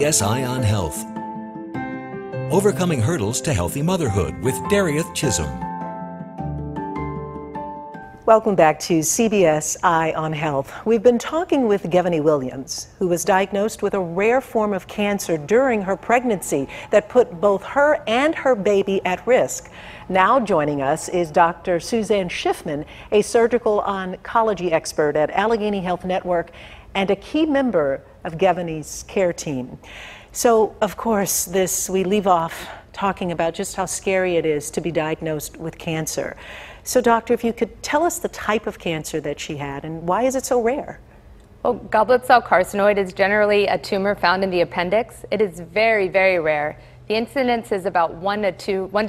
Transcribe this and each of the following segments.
CBS Eye On Health. Overcoming Hurdles to Healthy Motherhood with Darieth Chisholm. Welcome back to CBS Eye on Health. We've been talking with Gevany Williams, who was diagnosed with a rare form of cancer during her pregnancy that put both her and her baby at risk. Now joining us is Dr. Suzanne Schiffman, a surgical oncology expert at Allegheny Health Network and a key member of Gevany's care team. So, of course, we leave off talking about just how scary it is to be diagnosed with cancer. So, doctor, if you could tell us the type of cancer that she had and why is it so rare? Well, goblet cell carcinoid is generally a tumor found in the appendix. It is very, very rare. The incidence is about 1 to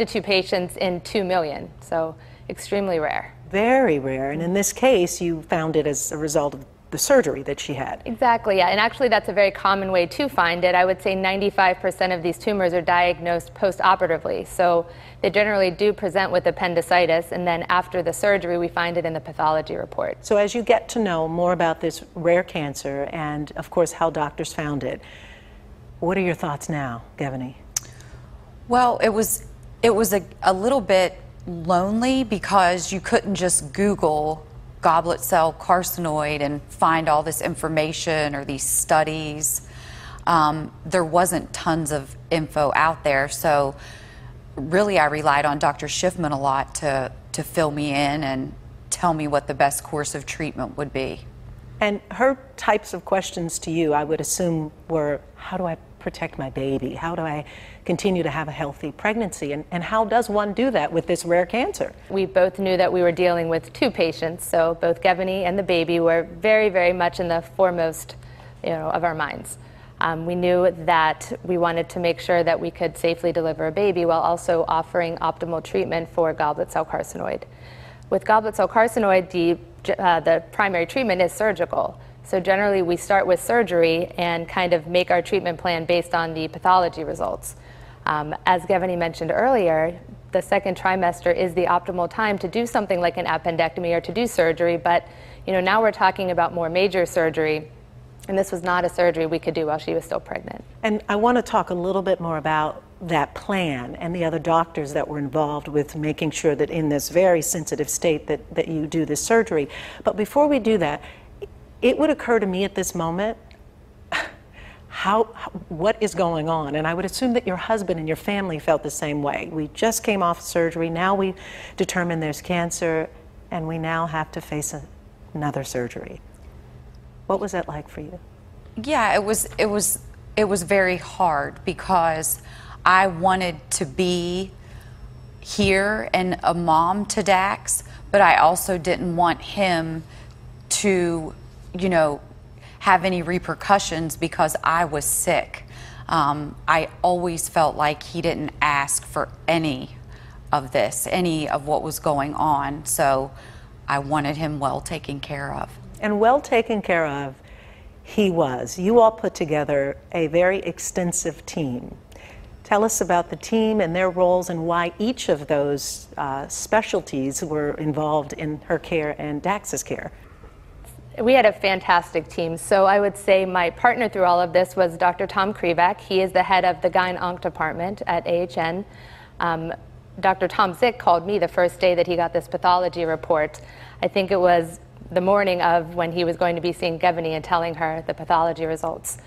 2 patients in 2 million, so extremely rare. Very rare, and in this case, you found it as a result of the surgery that she had. Exactly, yeah, and actually that's a very common way to find it. I would say 95% of these tumors are diagnosed post-operatively, so they generally do present with appendicitis, and then after the surgery we find it in the pathology report. So as you get to know more about this rare cancer and of course how doctors found it, what are your thoughts now, Gevany? Well, it was a little bit lonely because you couldn't just Google goblet cell carcinoid and find all this information or these studies. There wasn't tons of info out there, so really I relied on Dr. Schiffman a lot to fill me in and tell me what the best course of treatment would be. And her types of questions to you, I would assume, were how do I protect my baby? How do I continue to have a healthy pregnancy? And how does one do that with this rare cancer? We both knew that we were dealing with 2 patients, so both Gevany and the baby were very, very much in the foremost, of our minds. We knew that we wanted to make sure that we could safely deliver a baby while also offering optimal treatment for goblet cell carcinoid. With goblet cell carcinoid, the primary treatment is surgical. So generally we start with surgery and kind of make our treatment plan based on the pathology results. As Gevany mentioned earlier, the second trimester is the optimal time to do something like an appendectomy or to do surgery, but now we're talking about more major surgery, and this was not a surgery we could do while she was still pregnant. And I want to talk a little bit more about that plan and the other doctors that were involved with making sure that in this very sensitive state that you do this surgery. But before we do that, it would occur to me at this moment, what is going on? And I would assume that your husband and your family felt the same way. We just came off surgery, now we determine there's cancer, and we now have to face another surgery. What was that like for you? Yeah, it was very hard because I wanted to be here and a mom to Dax, but I also didn't want him to have any repercussions because I was sick. I always felt like he didn't ask for any of what was going on, so I wanted him well taken care of. And well taken care of he was. You all put together a very extensive team. Tell us about the team and their roles and why each of those specialties were involved in her care and Dax's care. We had a fantastic team. So I would say my partner through all of this was Dr. Tom Krivak. He is the head of the Gyn-Onc department at AHN. Dr. Tom Zick called me the first day that he got this pathology report. I think it was the morning of when he was going to be seeing Gevany and telling her the pathology results.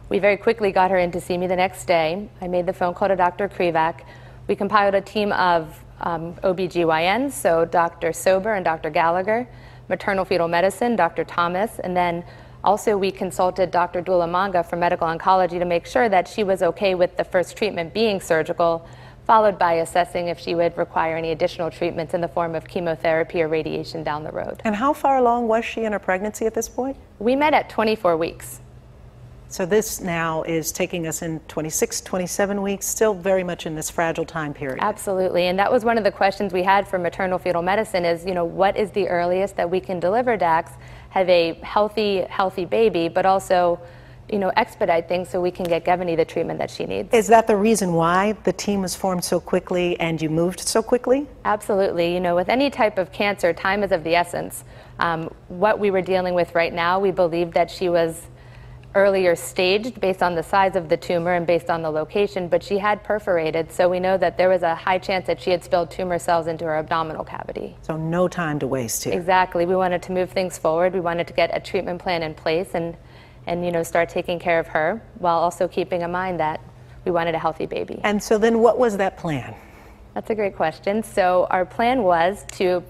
We very quickly got her in to see me the next day. I made the phone call to Dr. Krivak. We compiled a team of OBGYNs, so Dr. Sober and Dr. Gallagher, maternal fetal medicine, Dr. Thomas, and then also we consulted Dr. Dula Manga from medical oncology to make sure that she was okay with the first treatment being surgical, followed by assessing if she would require any additional treatments in the form of chemotherapy or radiation down the road. And how far along was she in her pregnancy at this point? We met at 24 weeks. So this now is taking us in 26, 27 weeks, still very much in this fragile time period. Absolutely, and that was one of the questions we had for maternal fetal medicine is, what is the earliest that we can deliver Dax, have a healthy baby, but also, expedite things so we can get Gevany the treatment that she needs. Is that the reason why the team was formed so quickly and you moved so quickly? Absolutely, with any type of cancer, time is of the essence. What we were dealing with right now, we believed that she was earlier staged based on the size of the tumor and based on the location, but she had perforated, so we know that there was a high chance that she had spilled tumor cells into her abdominal cavity. So no time to waste here. Exactly. We wanted to move things forward. We wanted to get a treatment plan in place and start taking care of her while also keeping in mind that we wanted a healthy baby. And so then what was that plan? That's a great question. So our plan was to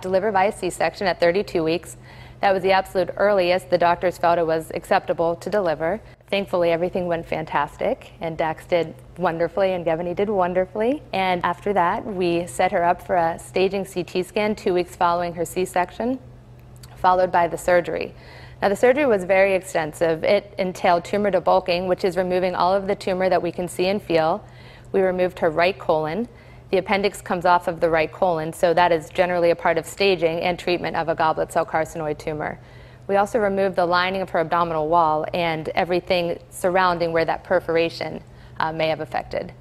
deliver via C-section at 32 weeks. That was the absolute earliest the doctors felt it was acceptable to deliver. Thankfully, everything went fantastic, and Dax did wonderfully, and Gevany did wonderfully. And after that, we set her up for a staging CT scan 2 weeks following her C-section, followed by the surgery. Now, the surgery was very extensive. It entailed tumor debulking, which is removing all of the tumor that we can see and feel. We removed her right colon. The appendix comes off of the right colon, so that is generally a part of staging and treatment of a goblet cell carcinoid tumor. We also removed the lining of her abdominal wall and everything surrounding where that perforation may have affected.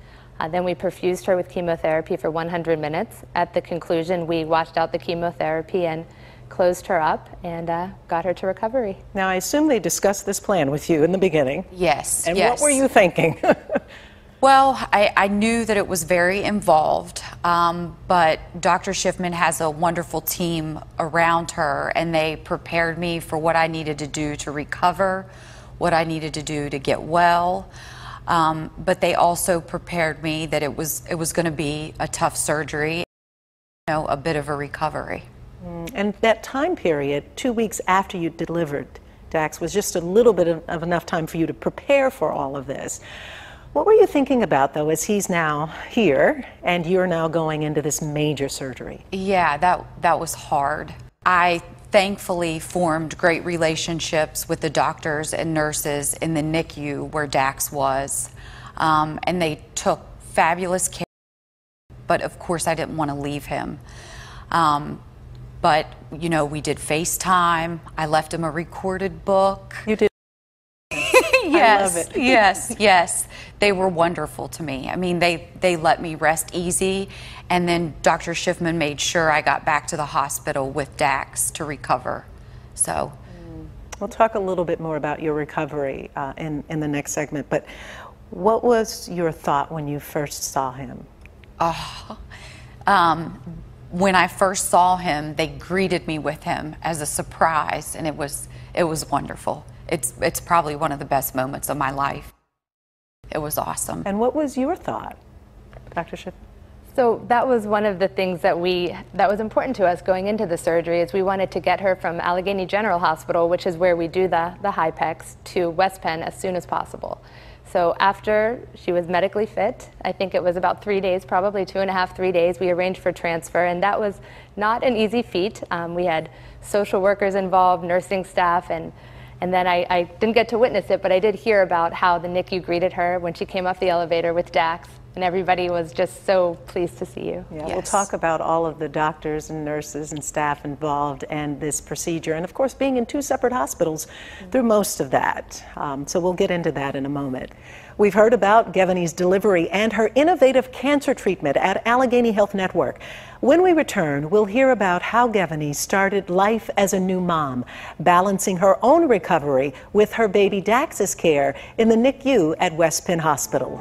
Then we perfused her with chemotherapy for 100 minutes. At the conclusion, we washed out the chemotherapy and closed her up and got her to recovery. Now, I assume they discussed this plan with you in the beginning. Yes. And yes. what were you thinking? Well, I knew that it was very involved, but Dr. Schiffman has a wonderful team around her, and they prepared me for what I needed to do to recover, what I needed to do to get well. But they also prepared me that it was going to be a tough surgery, a bit of a recovery. And that time period, 2 weeks after you delivered Dax, was just a little bit of enough time for you to prepare for all of this. What were you thinking about, though, as he's now here and you're now going into this major surgery? Yeah, that was hard. I thankfully formed great relationships with the doctors and nurses in the NICU where Dax was, and they took fabulous care. But of course, I didn't want to leave him. But, we did FaceTime. I left him a recorded book. You did? Yes, I love it. yes. They were wonderful to me. I mean, they let me rest easy, and then Dr. Schiffman made sure I got back to the hospital with Dax to recover. So, we'll talk a little bit more about your recovery in the next segment, but what was your thought when you first saw him? When I first saw him, they greeted me with him as a surprise, and it was wonderful. It's probably one of the best moments of my life. It was awesome. And what was your thought, Dr. Schiffman? So that was one of the things that was important to us going into the surgery, is we wanted to get her from Allegheny General Hospital, which is where we do the HIPEX, to West Penn as soon as possible. So after she was medically fit, I think it was about 3 days, probably 2.5, 3 days, we arranged for transfer, and that was not an easy feat. We had social workers involved, nursing staff, and then I didn't get to witness it, but I did hear about how the NICU greeted her when she came off the elevator with Dax, and everybody was just so pleased to see you. Yeah, yes. We'll talk about all of the doctors and nurses and staff involved and this procedure, and of course being in 2 separate hospitals through most of that. So we'll get into that in a moment. We've heard about Gevany's delivery and her innovative cancer treatment at Allegheny Health Network. When we return, we'll hear about how Gevany started life as a new mom, balancing her own recovery with her baby Dax's care in the NICU at West Penn Hospital.